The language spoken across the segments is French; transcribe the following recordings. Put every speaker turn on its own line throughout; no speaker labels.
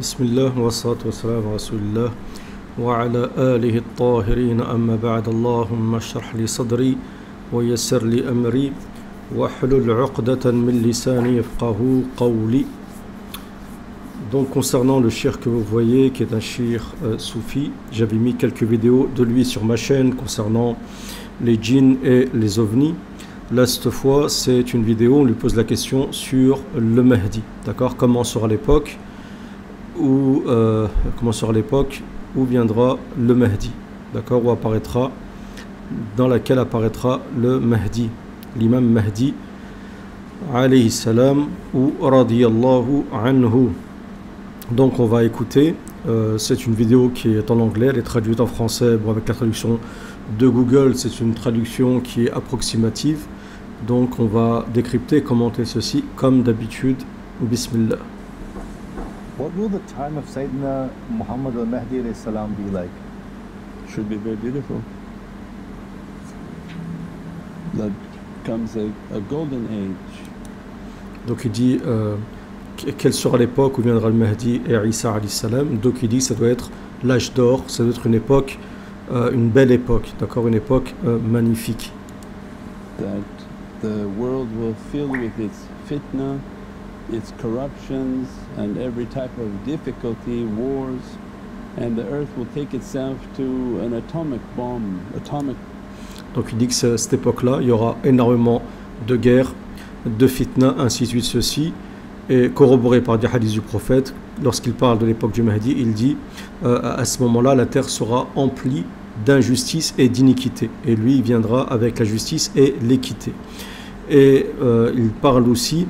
بسم الله والصلاة والسلام على رسول الله وعلى آله الطاهرين أما بعد اللهم اشرح لي صدري ويسر لي أمري واحلل عقدة من لساني يفقهوا قولي. Donc concernant le shir que vous voyez qui est un shir soufi, j'avais mis quelques vidéos de lui sur ma chaîne concernant les djinns et les ovnis. Là cette fois c'est une vidéo où on lui pose la question sur le Mahdi, d'accord, comment sera l'époque où viendra le Mahdi, d'accord, dans laquelle apparaîtra le Mahdi, l'imam Mahdi alayhi salam ou radiyallahu anhu. Donc on va écouter, c'est une vidéo qui est en anglais, elle est traduite en français, bon, avec la traduction de Google, c'est une traduction qui est approximative, donc on va décrypter et commenter ceci comme d'habitude. Bismillah.
What will the time of Sayyidina Muhammad al-Mahdi alayhi salam be like?
Should be very beautiful. That comes a golden age.
Donc il dit quelle sera l'époque où viendra le Mahdi et Isa alayhi salam. Donc il dit ça doit être l'âge d'or, ça doit être une époque, une belle époque, d'accord, une époque magnifique.
That the world will fill with its fitna, its corruptions and every type of difficulty, wars, and the earth will take itself to an atomic bomb,
Donc il dit que cette époque-là, il y aura énormément de guerres, de fitna, ainsi de suite, ceci, et corroboré par des hadiths du prophète. Lorsqu'il parle de l'époque du Mahdi, il dit à ce moment-là, la terre sera emplie d'injustice et d'iniquité, et lui il viendra avec la justice et l'équité. Et il parle aussi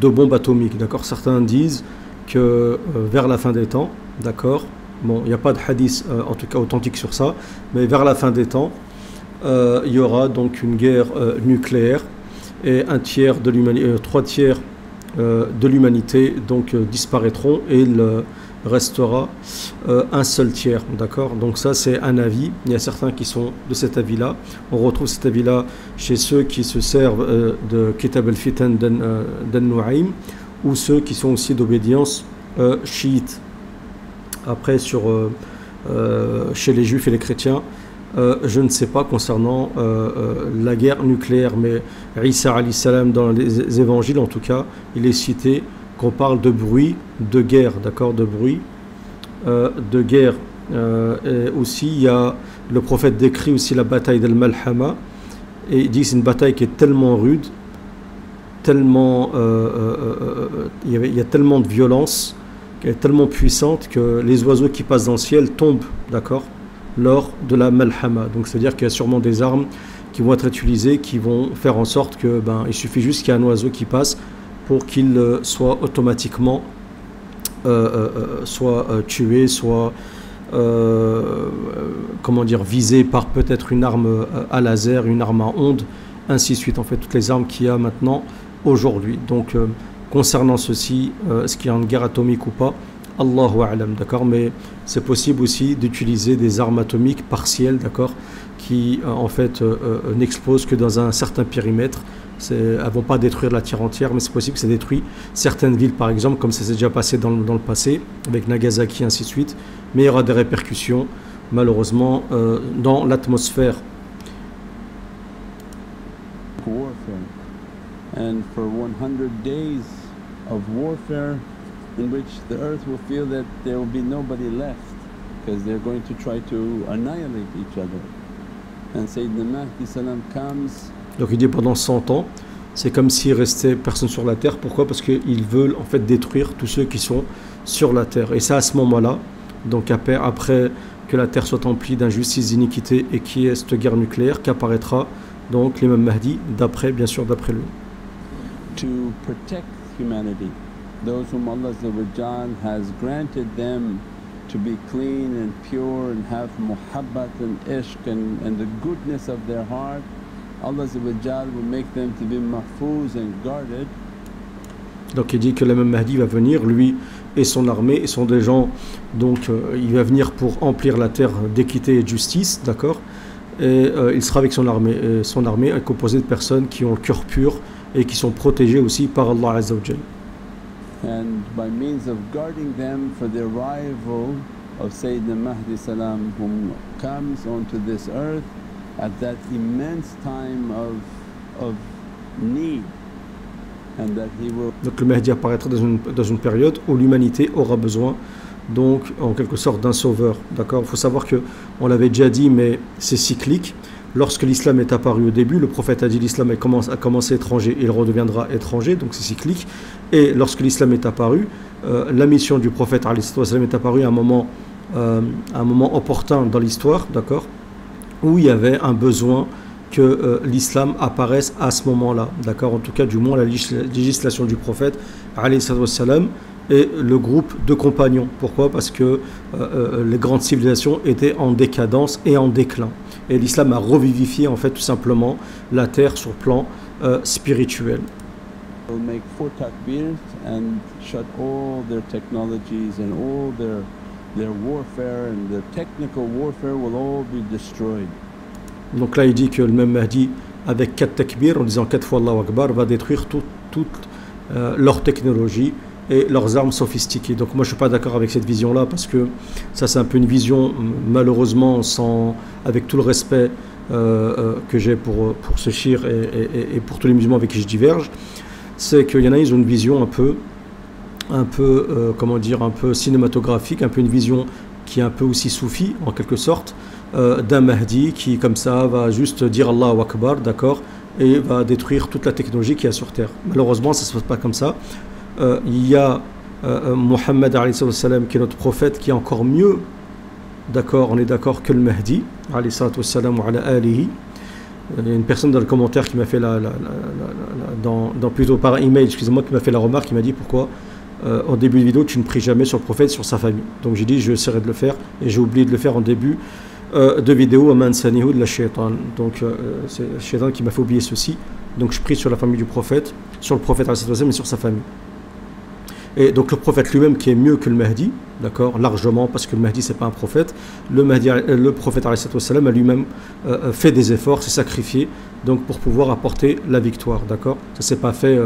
de bombes atomiques, d'accord. Certains disent que vers la fin des temps, d'accord, bon, il n'y a pas de hadith en tout cas authentique sur ça, mais vers la fin des temps, il y aura donc une guerre nucléaire et trois tiers de l'humanité donc disparaîtront et il restera un seul tiers, d'accord. Donc ça c'est un avis, il y a certains qui sont de cet avis-là. On retrouve cet avis-là chez ceux qui se servent de Kitab al-Fitan d'An-Nu'aym ou ceux qui sont aussi d'obédience chiite. Après chez les juifs et les chrétiens, je ne sais pas concernant la guerre nucléaire, mais Isa alayhi salam dans les évangiles en tout cas, il est cité qu'on parle de bruit de guerre, d'accord, de bruit de guerre. Et aussi, il y a, le prophète décrit aussi la bataille d'Al-Malhama, et il dit que c'est une bataille qui est tellement rude, tellement, il y a tellement de violence, qu'elle est tellement puissante que les oiseaux qui passent dans le ciel tombent, d'accord, lors de la Malhama. Donc c'est-à-dire qu'il y a sûrement des armes qui vont être utilisées, qui vont faire en sorte que, il suffit juste qu'il y ait un oiseau qui passe pour qu'il soit automatiquement soit tué, soit comment dire, visé par peut-être une arme à laser, une arme à ondes, ainsi de suite. En fait, toutes les armes qu'il y a maintenant aujourd'hui. Donc concernant ceci, est-ce qu'il y a une guerre atomique ou pas, Allahu a'lam, d'accord, mais c'est possible aussi d'utiliser des armes atomiques partielles, d'accord, qui en fait n'explosent que dans un certain périmètre. Elles ne vont pas détruire la terre entière, mais c'est possible que ça détruit certaines villes, par exemple, comme ça s'est déjà passé dans le passé, avec Nagasaki, ainsi de suite. Mais il y aura des répercussions, malheureusement, dans l'atmosphère.
And for 100 days of warfare in which the earth will feel that there will be nobody left because they're going to try to annihilate each other. And Sayyidina Mahdi salam comes.
Donc il dit pendant 100 ans, c'est comme s'il restait personne sur la terre. Pourquoi? Parce qu'ils veulent en fait détruire tous ceux qui sont sur la terre. Et c'est à ce moment-là, donc après que la terre soit emplie d'injustice, d'iniquité et qu'il y ait cette guerre nucléaire, qu'apparaîtra donc l'imam Mahdi, bien sûr d'après lui.
To protect humanity those whom Allah has granted them to be clean and pure and have muhabbat and ishq and the goodness of their heart, Allah will make them to be mahfuz and guarded.
Donc il dit que l'imam Mahdi va venir, lui et son armée, et sont des gens, donc il va venir pour emplir la terre d'équité et de justice, d'accord, et il sera avec son armée. Et son armée est composée de personnes qui ont le cœur pur et qui sont protégées aussi par Allah Azza wa Jal.
And by means of guarding them for the arrival of Sayyidina Mahdi salam, whom comes onto this earth at that immense time of need.
Donc le Mahdi apparaîtra dans une période où l'humanité aura besoin, donc en quelque sorte, d'un sauveur. D'accord. Il faut savoir que, on l'avait déjà dit, mais c'est cyclique. Lorsque l'islam est apparu au début, le prophète a dit l'islam a commencé étranger et il redeviendra étranger, donc c'est cyclique. Et lorsque l'islam est apparu, la mission du prophète est apparue à un moment opportun dans l'histoire, d'accord, où il y avait un besoin que l'islam apparaisse à ce moment-là, d'accord, en tout cas du moins la législation du prophète et le groupe de compagnons. Pourquoi? Parce que les grandes civilisations étaient en décadence et en déclin, et l'islam a revivifié en fait tout simplement la terre sur le plan spirituel.
Make 4 takbirs and shut all their technologies and all their warfare and their technical warfare will all be destroyed.
Donc là il dit que le même Mahdi avec 4 takbirs en disant 4 fois Allahu Akbar va détruire toute leur technologie et leurs armes sophistiquées. Donc moi je suis pas d'accord avec cette vision là, parce que ça c'est un peu une vision malheureusement avec tout le respect que j'ai pour ce shir et pour tous les musulmans avec qui je diverge, c'est qu'il y en a, ils ont une vision un peu comment dire, un peu cinématographique, un peu une vision qui est un peu aussi soufi en quelque sorte, d'un Mahdi qui comme ça va juste dire Allahu Akbar, d'accord, et va détruire toute la technologie qu'il y a sur terre. Malheureusement ça ne se passe pas comme ça. Il y a Muhammad alayhi salam qui est notre prophète, qui est encore mieux, d'accord, on est d'accord, que le Mahdi alayhi salam wa ala alihi. Il y a une personne dans le commentaire qui m'a fait plutôt par email, excusez-moi, qui m'a fait la remarque, qui m'a dit pourquoi en début de vidéo tu ne pries jamais sur le prophète, sur sa famille. Donc j'ai dit je essaierai de le faire, et j'ai oublié de le faire en début de vidéo, de la shaitan. Donc c'est le shaitan qui m'a fait oublier ceci. Donc je prie sur la famille du prophète, sur le prophète et sur sa famille. Et donc le prophète lui-même qui est mieux que le Mahdi, d'accord, largement, parce que le Mahdi c'est pas un prophète. Le prophète a lui-même fait des efforts, s'est sacrifié, donc pour pouvoir apporter la victoire, d'accord. Ça s'est pas fait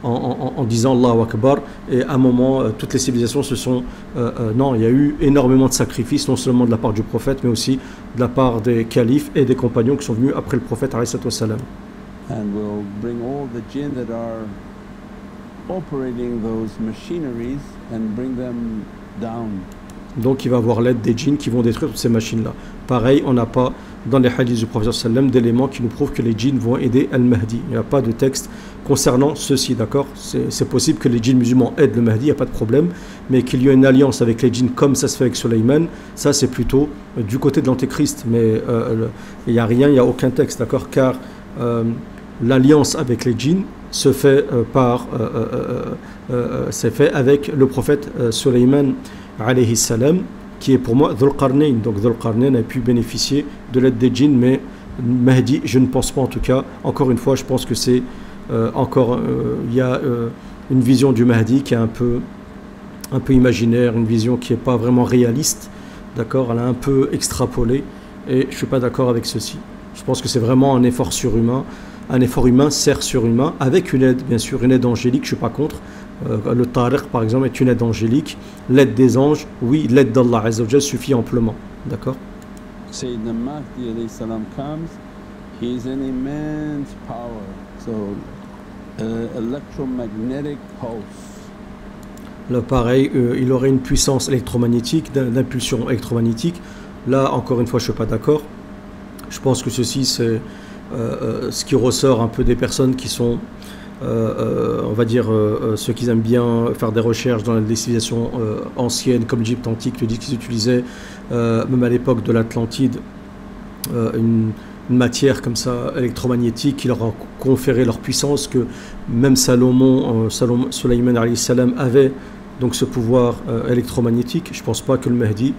en disant Allahu Akbar et à un moment toutes les civilisations se sont non, il y a eu énormément de sacrifices, non seulement de la part du prophète mais aussi de la part des califes et des compagnons qui sont venus après le prophète alayhi salam.
And we'll bring all the jinn that are operating those machineries and bring them down.
Donc il va avoir l'aide des djinns qui vont détruire toutes ces machines-là. Pareil, on n'a pas dans les hadiths du prophète sallam d'éléments qui nous prouvent que les djinns vont aider Al-Mahdi. Il n'y a pas de texte concernant ceci, d'accord. C'est possible que les djinns musulmans aident le Mahdi, il n'y a pas de problème, mais qu'il y ait une alliance avec les djinns comme ça se fait avec Sulayman, ça c'est plutôt du côté de l'antéchrist, mais il n'y a rien, il n'y a aucun texte, d'accord, car l'alliance avec les djinns se fait c'est fait avec le prophète Sulayman alayhi salam, qui est pour moi Dhul Qarnayn. Donc Dhul Qarnayn a pu bénéficier de l'aide des djinns, mais Mahdi je ne pense pas, en tout cas. Encore une fois, je pense que c'est il y a une vision du Mahdi qui est un peu imaginaire, une vision qui n'est pas vraiment réaliste, d'accord, elle a un peu extrapolé, et je ne suis pas d'accord avec ceci. Je pense que c'est vraiment un effort surhumain, un effort humain sert surhumain, avec une aide, bien sûr, une aide angélique, je ne suis pas contre. Le Tariq par exemple est une aide angélique, l'aide des anges, oui, l'aide d'Allah Azza wa Jal suffit amplement, d'accord.
Sayyidina Mahdi alayhi salam comes, he is an immense power, so electromagnetic pulse.
Là pareil, il aurait une puissance électromagnétique, d'impulsion électromagnétique. Là encore une fois je ne suis pas d'accord. Je pense que ceci c'est ce qui ressort un peu des personnes qui sont on va dire ceux qui aiment bien faire des recherches dans les civilisations anciennes comme l'Égypte antique, le disent qu'ils utilisaient même à l'époque de l'Atlantide une matière comme ça électromagnétique qui leur a conféré leur puissance, que même Sulayman alayhi salam avait donc ce pouvoir électromagnétique. Je ne pense pas que le Mahdi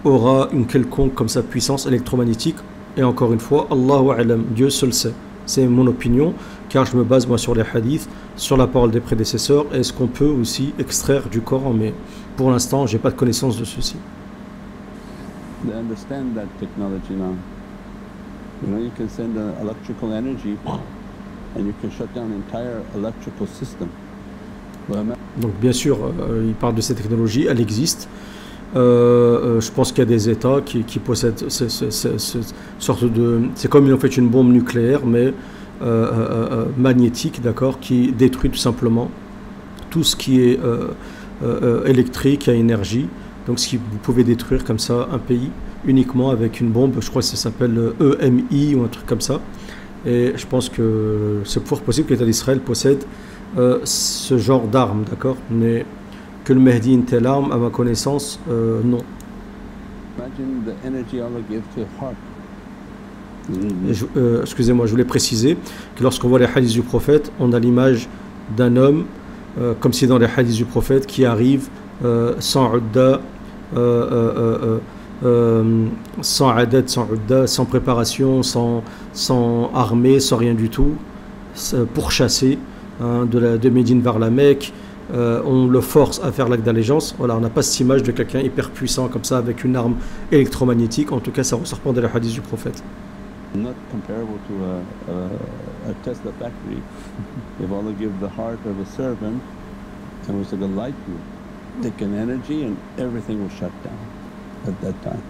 aura une quelconque comme ça puissance électromagnétique. Et encore une fois, Allahu a'lam, Dieu seul sait. C'est mon opinion, car je me base moi sur les hadiths, sur la parole des prédécesseurs, et ce qu'on peut aussi extraire du Coran, mais pour l'instant, j'ai pas de connaissance de ceci.
They understand that technology now. You know, you can send electrical energy and you can shut down entire electrical system.
Donc bien sûr, il parle de cette technologie, elle existe. Je pense qu'il y a des États qui possèdent cette sorte de... C'est comme en fait une bombe nucléaire, mais magnétique, d'accord, qui détruit tout simplement tout ce qui est électrique, à énergie. Donc ce qui vous pouvez détruire comme ça un pays uniquement avec une bombe, je crois que ça s'appelle EMI ou un truc comme ça. Et je pense que c'est fort possible que l'État d'Israël possède ce genre d'armes, d'accord, mais que le Mahdi ait une telle arme, à ma connaissance, non. Excusez-moi, je voulais préciser que lorsqu'on voit les hadiths du prophète, on a l'image d'un homme, comme si dans les hadiths du prophète, qui arrive sans udda, sans adat, sans udda, sans préparation, sans armée, sans rien du tout, pour chasser de Médine vers la Mecque. On le force à faire l'acte d'allégeance. Voilà, on n'a pas cette image de quelqu'un hyper puissant comme ça avec une arme électromagnétique. En tout cas, ça ne ressort pas de la hadith du prophète.
Not comparable to a Tesla factory. If Allah give the heart of a servant and was like a light bulb, take an energy and everything will shut down at that time,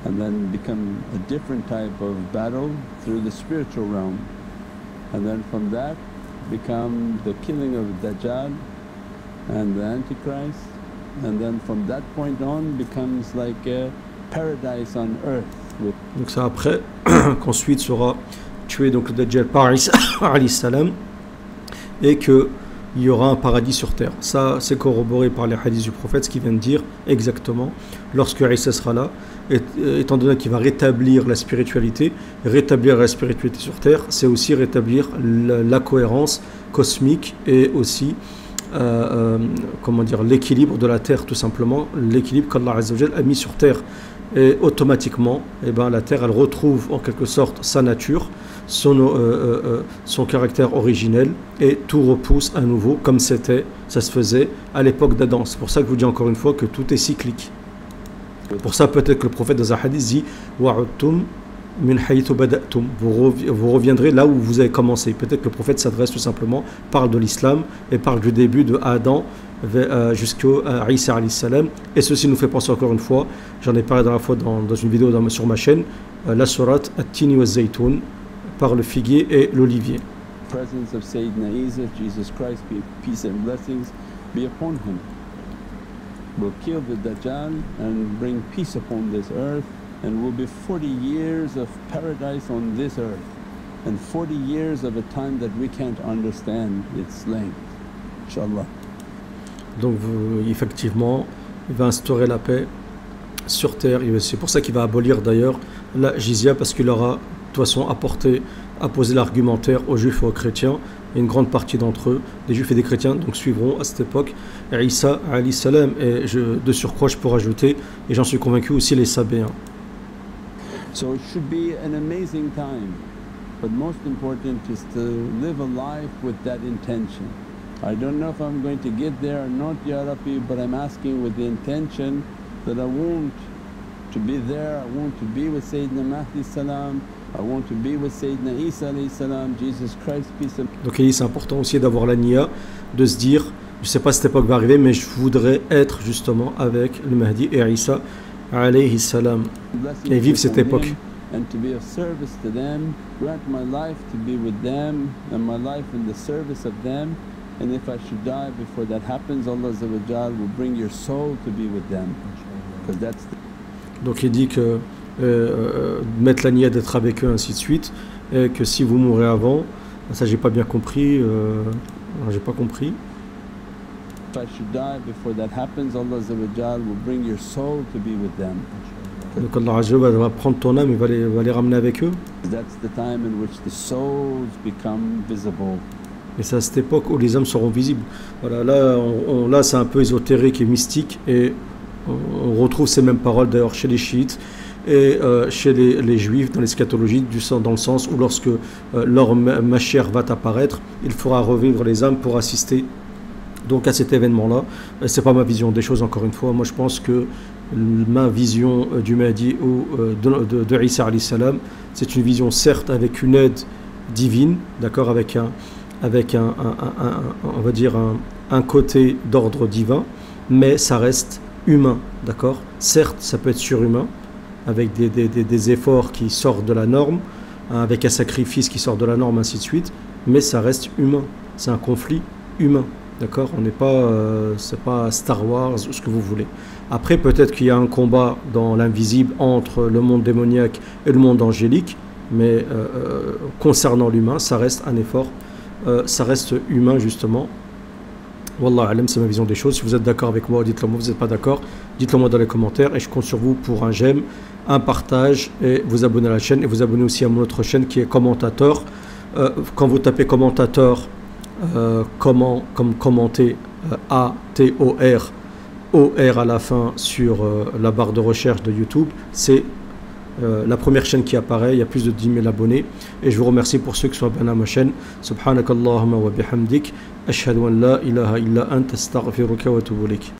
and then become a different type of battle through the spiritual realm, and then from that become the killing of Dajjal and the Antichrist, and then from that point on becomes like a paradise on earth.
Donc ça après, qu'ensuite sera tué donc le Dajjal par Isa alayhi salam, et qu'il y aura un paradis sur terre. Ça c'est corroboré par les hadiths du prophète, ce qu'il vient de dire exactement. Lorsque Isa sera là, étant donné qu'il va rétablir la spiritualité sur terre, c'est aussi rétablir la cohérence cosmique et aussi comment dire, l'équilibre de la terre, tout simplement, l'équilibre qu'Allah Azza wa Jal a mis sur terre. Et automatiquement, eh ben, la terre elle retrouve en quelque sorte sa nature, son caractère originel, et tout repousse à nouveau comme ça se faisait à l'époque d'Adam. C'est pour ça que je vous dis encore une fois que tout est cyclique. Pour ça peut-être que le prophète dans un hadith dit wa'udtum min haythu bada'tum, vous reviendrez là où vous avez commencé. Peut-être que le prophète s'adresse tout simplement, parle de l'islam et parle du début de Adam jusqu'à Isa alayhi salam. Et ceci nous fait penser encore une fois, j'en ai parlé dans la fois dans une vidéo sur ma chaîne, la sourate At-Tini wa Zaytoun, par le figuier et l'olivier.
Presence of Sayyidina Isa, Jesus Christ, peace and blessings be upon him. Will kill the Dajjal and bring peace upon this earth, and will be 40 years of paradise on this earth, and 40 years of a time that we can't understand its length, inshallah.
Donc effectivement, il va instaurer la paix sur terre. C'est pour ça qu'il va abolir d'ailleurs la jizya, parce qu'il aura de toute façon apposé l'argumentaire aux juifs et aux chrétiens. Et une grande partie d'entre eux, des juifs et des chrétiens, donc suivront à cette époque Isa alayhi salam. Et de surcroît, je peux rajouter, et j'en suis convaincu, aussi les Sabéens.
So it should be an amazing time, but most important is to live a life with that intention. I don't know if I'm going to get there or not, Ya Rabbi, but I'm asking with the intention that I want to be there, I want to be with Sayyidina Mahdi salam, I want to be with Sayyidina Isa alayhi salam, Jesus Christ, peace and...
Donc c'est important aussi d'avoir la niya, de se dire, je ne sais pas si cette époque va arriver, mais je voudrais être justement avec le Mahdi et Isa alayhi salam, et vivre cette époque.
And to be of service to them, grant my life to be with them, and my life in the service of them. And if I should die before that happens, Allah Azza wa Jal will bring your soul to be with them. Because that's the...
Donc il dit que mettre la niya d'être avec eux, ainsi de suite, et que si vous mourrez avant, ça j'ai pas bien compris, j'ai pas compris.
If I should die before that happens, Allah Azza wa Jal will bring your soul to be with them.
Donc Allah Azza wa Jalla va prendre ton âme et va les ramener avec eux.
That's the time in which the souls become visible.
Et c'est à cette époque où les âmes seront visibles. Voilà, là c'est un peu ésotérique et mystique, et on retrouve ces mêmes paroles d'ailleurs chez les chiites et chez les juifs dans l'eschatologie, dans le sens où lorsque leur Mashiach va apparaître, il faudra revivre les âmes pour assister donc à cet événement-là. C'est pas ma vision des choses, encore une fois. Moi je pense que ma vision du Mahdi ou de Isa alayhi salam, c'est une vision certes avec une aide divine, d'accord, avec on va dire un côté d'ordre divin, mais ça reste humain, d'accord. Certes, ça peut être surhumain, avec des efforts qui sortent de la norme, avec un sacrifice qui sort de la norme, ainsi de suite, mais ça reste humain. C'est un conflit humain, d'accord. On n'est pas, c'est pas Star Wars, ce que vous voulez. Après, peut-être qu'il y a un combat dans l'invisible entre le monde démoniaque et le monde angélique, mais concernant l'humain, ça reste un effort. Ça reste humain, justement. Wallah alam, c'est ma vision des choses. Si vous êtes d'accord avec moi, dites-le moi. Vous n'êtes pas d'accord, dites-le moi dans les commentaires. Et je compte sur vous pour un j'aime, un partage, et vous abonner à la chaîne. Et vous abonnez aussi à mon autre chaîne qui est Commentator. Quand vous tapez Commentator, comme commenter, A-T-O-R, O-R à la fin sur la barre de recherche de YouTube, c'est la première chaîne qui apparaît. Il y a plus de 10 000 abonnés, et je vous remercie pour ceux qui sont abonnés à ma chaîne. Subhanakallahumma wa bihamdik, ashhadu an la ilaha illa anta astaghfiruka wa atubu ilayk.